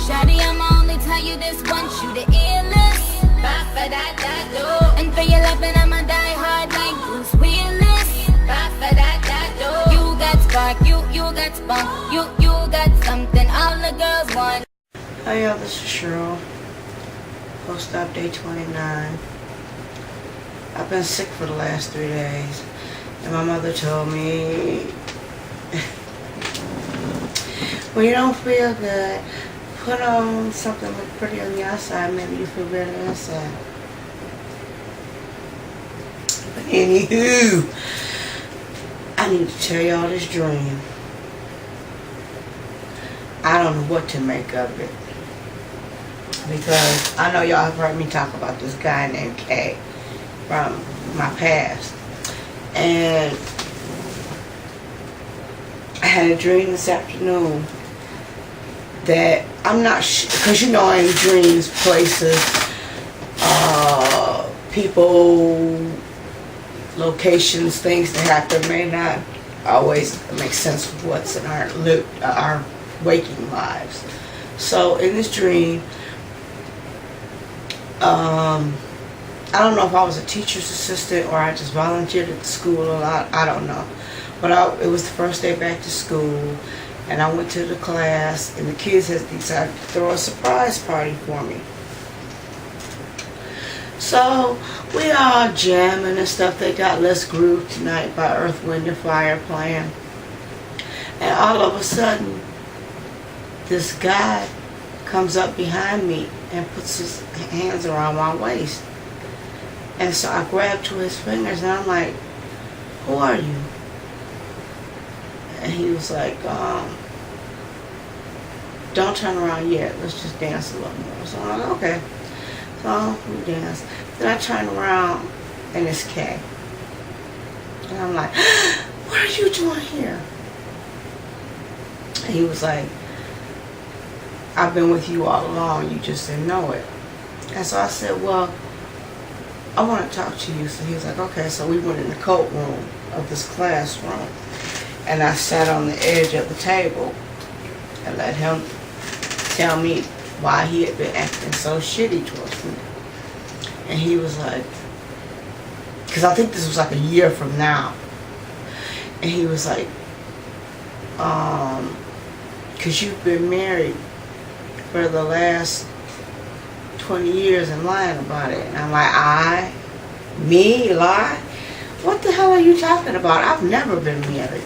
Shawty, I'ma only tell you this once, you the illest. Bye for that do. And for your loving, I'ma die hard like Bruce Willis. Bye for that do. You got spark, you got spunk, you got something all the girls want. Hi y'all, this is Cheryl. Post-op day 29. I've been sick for the last 3 days. And my mother told me, when you don't feel good, put on something look pretty on the outside, maybe you feel better inside. But anywho, I need to tell y'all this dream. I don't know what to make of it. Because I know y'all have heard me talk about this guy named Kay from my past. And I had a dream this afternoon that I'm not sure, because you know in dreams, places, people, locations, things that happen may not always make sense with what's in our waking lives. So in this dream, I don't know if I was a teacher's assistant or I just volunteered at the school a lot. I don't know. But it was the first day back to school, and I went to the class, and the kids had decided to throw a surprise party for me. So we all jamming and stuff. They got Let's Groove Tonight by Earth, Wind and Fire playing. And all of a sudden, this guy comes up behind me and puts his hands around my waist. And so I grabbed to his fingers and I'm like, who are you? And he was like, don't turn around yet. Let's just dance a little more. So I'm like, okay. So we danced. Then I turned around and it's Kay. And I'm like, what are you doing here? And he was like, I've been with you all along. You just didn't know it. And so I said, well, I want to talk to you. So he was like, okay. So we went in the coat room of this classroom. And I sat on the edge of the table and let him tell me why he had been acting so shitty towards me. And he was like, because I think this was like a year from now. And he was like, because you've been married for the last 20 years and lying about it. And I'm like, me lie? What the hell are you talking about? I've never been married.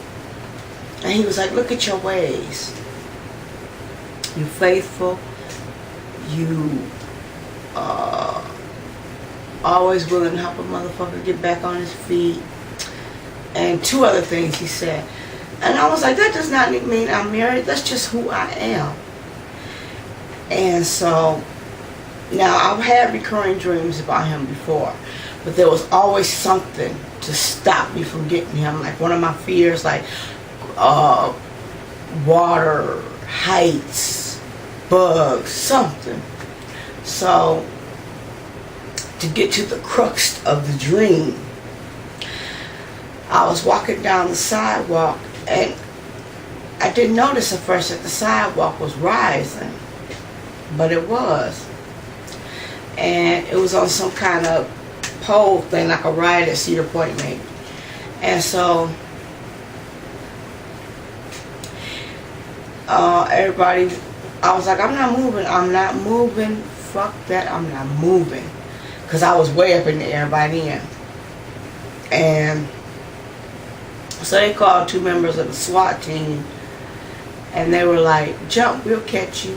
And he was like, look at your ways. You faithful. You always willing to help a motherfucker get back on his feet. And 2 other things he said. And I was like, that does not mean I'm married. That's just who I am. And so, now I've had recurring dreams about him before. But there was always something to stop me from getting him. Like one of my fears, like water, heights, bugs, something. So, to get to the crux of the dream, I was walking down the sidewalk and I didn't notice at first that the sidewalk was rising, but it was. And it was on some kind of pole thing, like a ride at Cedar Point maybe. And so everybody, I was like, I'm not moving, fuck that, I'm not moving. Because I was way up in the air by then. And so they called 2 members of the SWAT team. And they were like, jump, we'll catch you.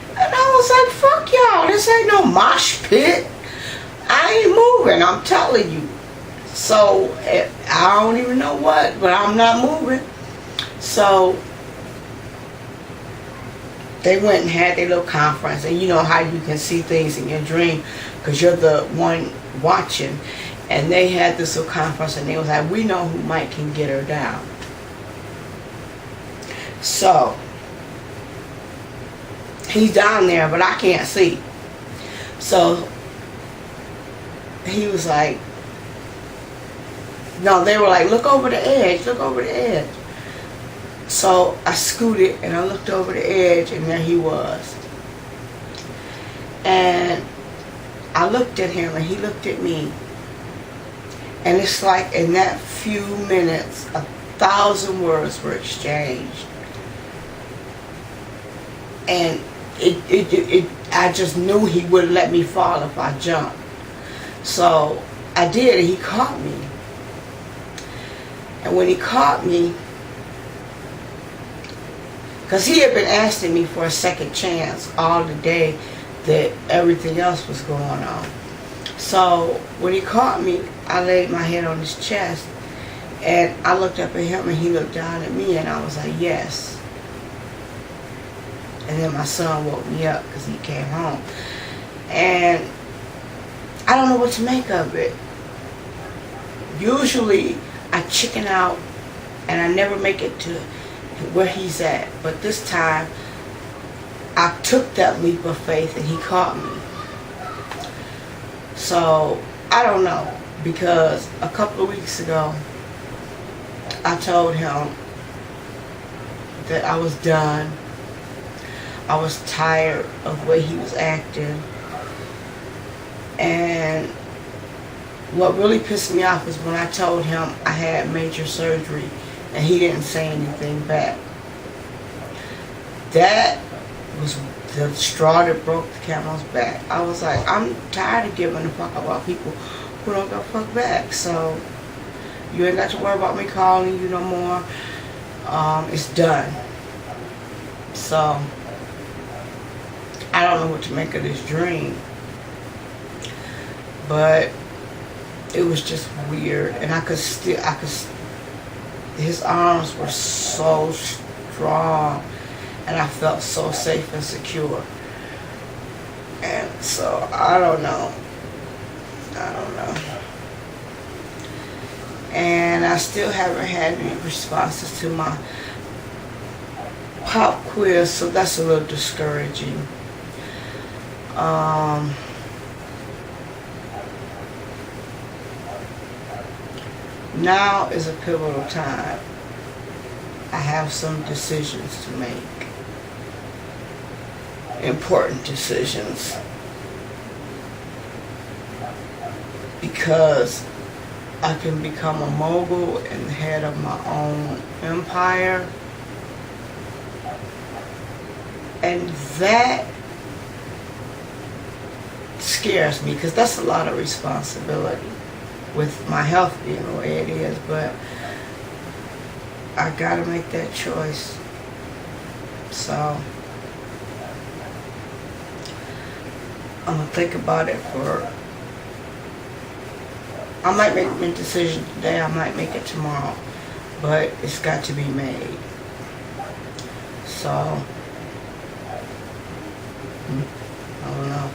And I was like, fuck y'all, this ain't no mosh pit. I ain't moving, I'm telling you. So, I don't even know what, but I'm not moving. So, they went and had their little conference. And you know how you can see things in your dream because you're the one watching. And they had this little conference and they was like, we know who Mike can get her down. So, he's down there, but I can't see. So, he was like, no, they were like, look over the edge, look over the edge. So I scooted and I looked over the edge, and there he was. And I looked at him and he looked at me. And it's like in that few minutes, 1,000 words were exchanged. And I just knew he wouldn't let me fall if I jumped. So I did, and he caught me. And when he caught me, because he had been asking me for a second chance all the day that everything else was going on. So when he caught me, I laid my head on his chest, and I looked up at him, and he looked down at me, and I was like, yes. And then my son woke me up because he came home. And I don't know what to make of it. Usually I chicken out and I never make it to where he's at. But this time I took that leap of faith and he caught me. So I don't know, because a couple of weeks ago I told him that I was done. I was tired of the way he was acting. And what really pissed me off was when I told him I had major surgery and he didn't say anything back. That was the straw that broke the camel's back. I was like, I'm tired of giving a fuck about people who don't give a fuck back. So you ain't got to worry about me calling you no more. It's done. So I don't know what to make of this dream, but it was just weird. And his arms were so strong, and I felt so safe and secure. And so I don't know. And I still haven't had any responses to my pop quiz, so that's a little discouraging. Now is a pivotal time. I have some decisions to make. Important decisions. Because I can become a mogul and the head of my own empire. And that scares me, because that's a lot of responsibility with my health being the way it is. But I gotta make that choice. So I'm gonna think about it I might make my decision today, I might make it tomorrow, but it's got to be made. So I don't know.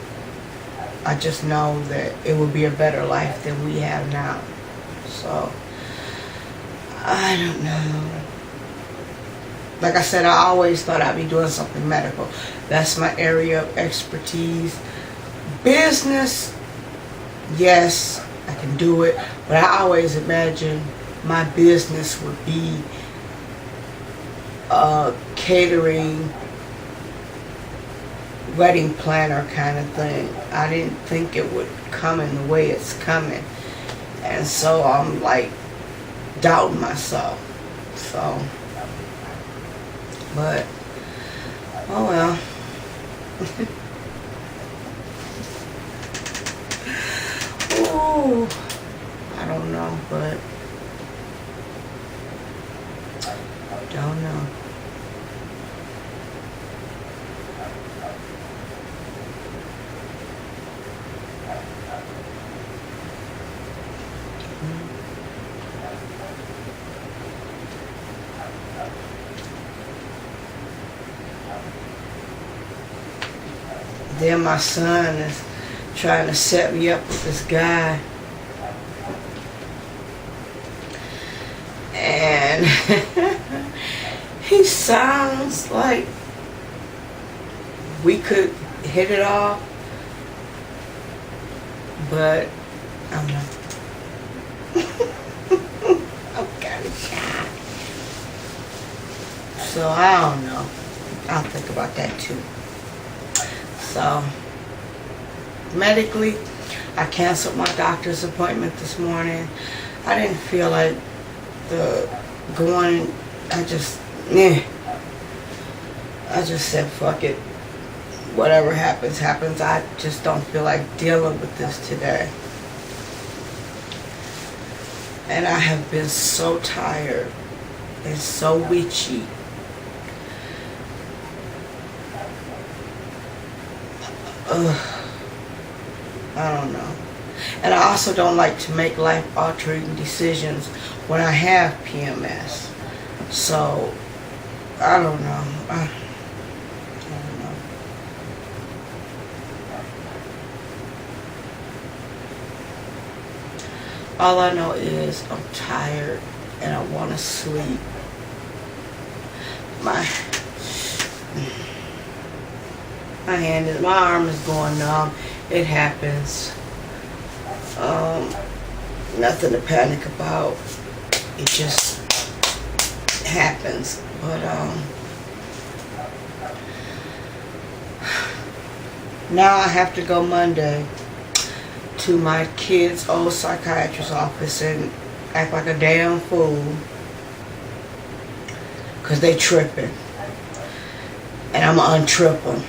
I just know that it will be a better life than we have now. So I don't know. Like I said, I always thought I'd be doing something medical. That's my area of expertise. Business, yes, I can do it, but I always imagined my business would be catering, wedding planner kind of thing. I didn't think it would come in the way it's coming, and so I'm like doubting myself. So, but oh well. Ooh, I don't know, but don't know. Then my son is trying to set me up with this guy. And he sounds like we could hit it off, but I'm not. I'm kind of shy. So I don't know. I'll think about that too. So medically, I canceled my doctor's appointment this morning. I didn't feel like going. I just said fuck it. Whatever happens, happens. I just don't feel like dealing with this today. And I have been so tired and so witchy. I don't know. And I also don't like to make life-altering decisions when I have PMS. So, I don't know. I don't know. All I know is I'm tired and I want to sleep. My arm is going numb. It happens. Nothing to panic about. It just happens. But now I have to go Monday to my kid's old psychiatrist's office and act like a damn fool because they tripping. And I'm gonna untrip them.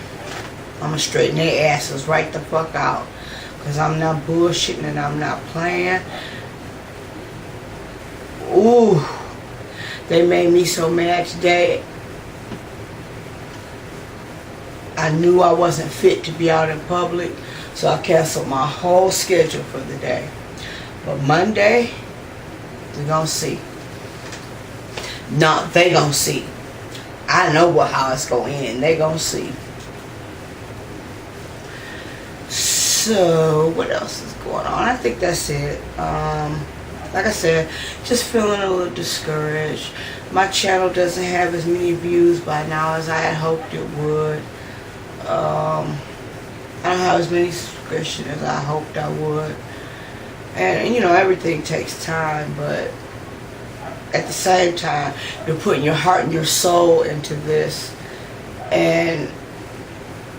I'm gonna straighten their asses right the fuck out. Because I'm not bullshitting and I'm not playing. Ooh. They made me so mad today. I knew I wasn't fit to be out in public. So I canceled my whole schedule for the day. But Monday, we're gonna see. No, they gonna see. I know how it's gonna end. They gonna see. So, what else is going on? I think that's it. Like I said, just feeling a little discouraged. My channel doesn't have as many views by now as I had hoped it would. I don't have as many subscriptions as I hoped I would. And, you know, everything takes time, but at the same time, you're putting your heart and your soul into this, and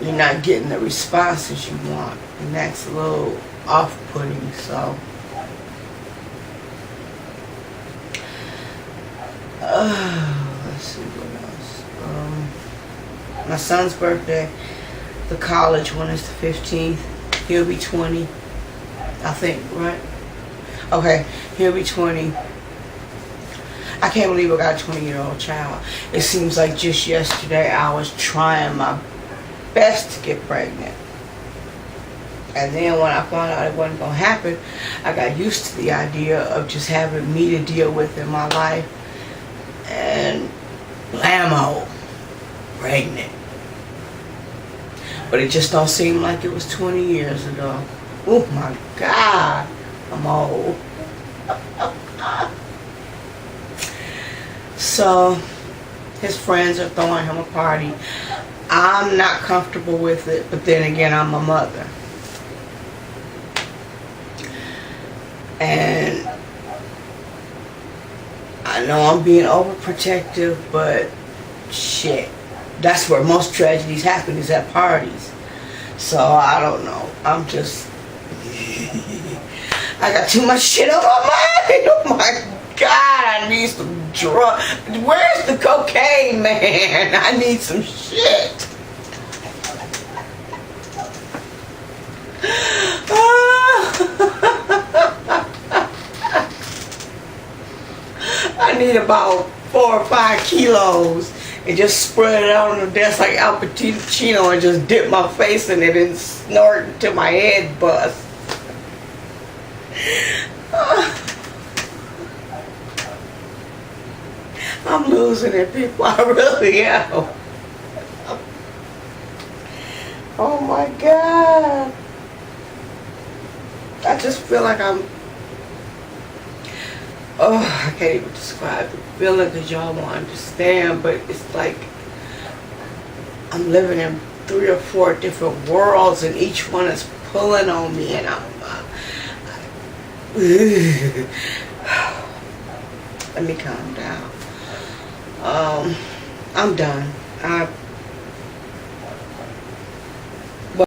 you're not getting the responses you want. And that's a little off-putting, so. Let's see what else. My son's birthday, the college one, is the 15th. He'll be 20, I think, right? Okay, he'll be 20. I can't believe I got a 20-year-old child. It seems like just yesterday I was trying my best to get pregnant. And then when I found out it wasn't going to happen, I got used to the idea of just having me to deal with in my life. And blammo, pregnant. But it just don't seem like it was 20 years ago. Oh my God, I'm old. So, his friends are throwing him a party. I'm not comfortable with it, but then again, I'm a mother. And I know I'm being overprotective, but shit, that's where most tragedies happen, is at parties. So I don't know. I'm just, I got too much shit on my mind. Oh my God, I need some drugs. Where's the cocaine, man? I need some shit. I need about 4 or 5 kilos and just spread it out on the desk like Al Pacino and just dip my face in it and snort until my head busts. I'm losing it, people. I really am. Oh my God. I just feel like I'm, I can't even describe the feeling because y'all won't understand, but it's like I'm living in 3 or 4 different worlds and each one is pulling on me, and I'm let me calm down. I'm done. I